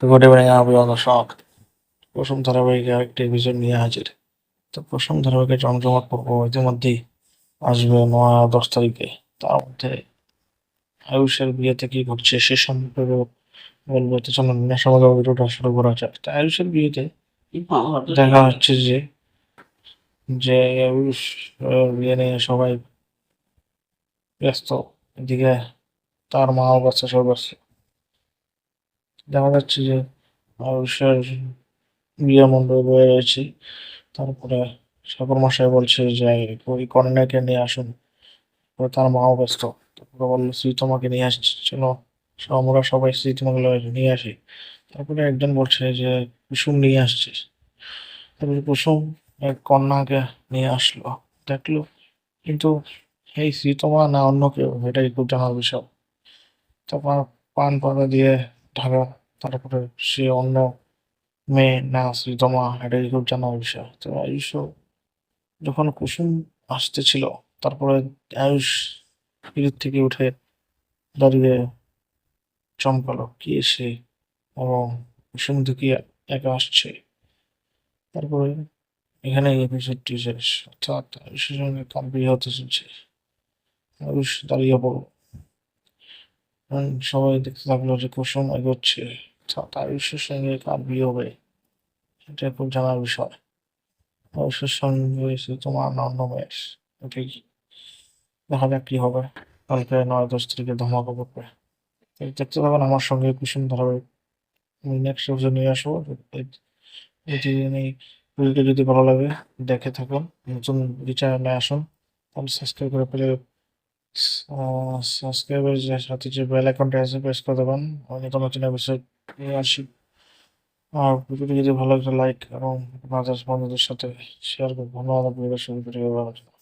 Good evening everyone দর্শক। প্রথম ধারাবাহিকে আরেকটি এপিসোড নিয়ে হাজির। তো প্রথম ধারাবাহিকের জমজমাট পর্ব ইতিমধ্যেই আসবে 9 আর 10 তারিখে। তার মধ্যে আয়ুষের বিয়েতে কি ঘটছে সে সম্পর্কে বলবো। তো চলুন নেশাবাদ ভিডিওটা শুরু করা যাক। তো আয়ুষের বিয়েতে দেখা হচ্ছে যে যে আয়ুষ বিয়ে নিয়ে সবাই ব্যস্ত। এদিকে তার মাও ব্যস্ত, সব ব্যস্ত। দেখা যাচ্ছে যে আয়ুষের বিয়ে মণ্ডপে বয়ে রয়েছে। তারপরে ঠাকুরমশাই বলছে যে ওই কন্যাকে নিয়ে আসুন। তারপরে তার মাও ব্যস্ত। তারপরে বললো শ্রীতমাকে নিয়ে আসছে, চলো আমরা সবাই শ্রীতমাকে নিয়ে আসি। তারপরে একজন বলছে যে কুসুম নিয়ে আসছে। তারপরে কুসুম এক কন্যাকে নিয়ে আসলো, দেখলো, কিন্তু এই শ্রীতমা না অন্য কেউ, এটাই খুব জানার বিষয়। তারপর পান পাতা দিয়ে ঢাকা, তারপরে সে অন্য মেয়ে না শ্রীতমা, এটাই খুব জানার বিষয়। তো আয়ুষ যখন কুসুম আসতেছিল, তারপরে আয়ুষ সিঁড়ির থেকে উঠে দাঁড়িয়ে চমকালো, কি এসে এবং কুসুম দিকে একা আসছে। তারপরে এখানে এপিসোডটি শেষ, অর্থাৎ আয়ুষের সঙ্গে তার বিয়ে হতে চলছে। আয়ুষ দাঁড়িয়ে পড়ল এবং সবাই দেখতে থাকলো যে কুসুম এগোচ্ছে, অর্থাৎ আয়ুষের সঙ্গে কার বিয়ে হবে, এটা খুব জানার বিষয়। আয়ুষের সঙ্গে তোমার অন্য মেয়ের, এটাই দেখা যাক কি হবে। কালকে 9-10 তারিখে ধামাকা পড়বে। এই দেখতে থাকুন আমার সঙ্গে কুসুম ধারাবাহিক। আমি নেক্সট এপিসোড নিয়ে আসবো। এই- এটি এই ভিডিওটি যদি ভালো লাগে দেখে থাকুন, নতুন চ্যানেলে আসুন, তাহলে সাবস্ক্রাইব করে পেলে সাবস্ক্রাইবের যে সাথে যে বেল আইকনটা আছে প্রেস করে দেবেন। আমি নতুন নতুন এপিসোড নিয়ে আসি। আর ভিডিওটি যদি ভালো লাগে লাইক এবং আপনাদের বন্ধুদের সাথে শেয়ার করুন। ধন্যবাদ ভিডিও শুরু করে।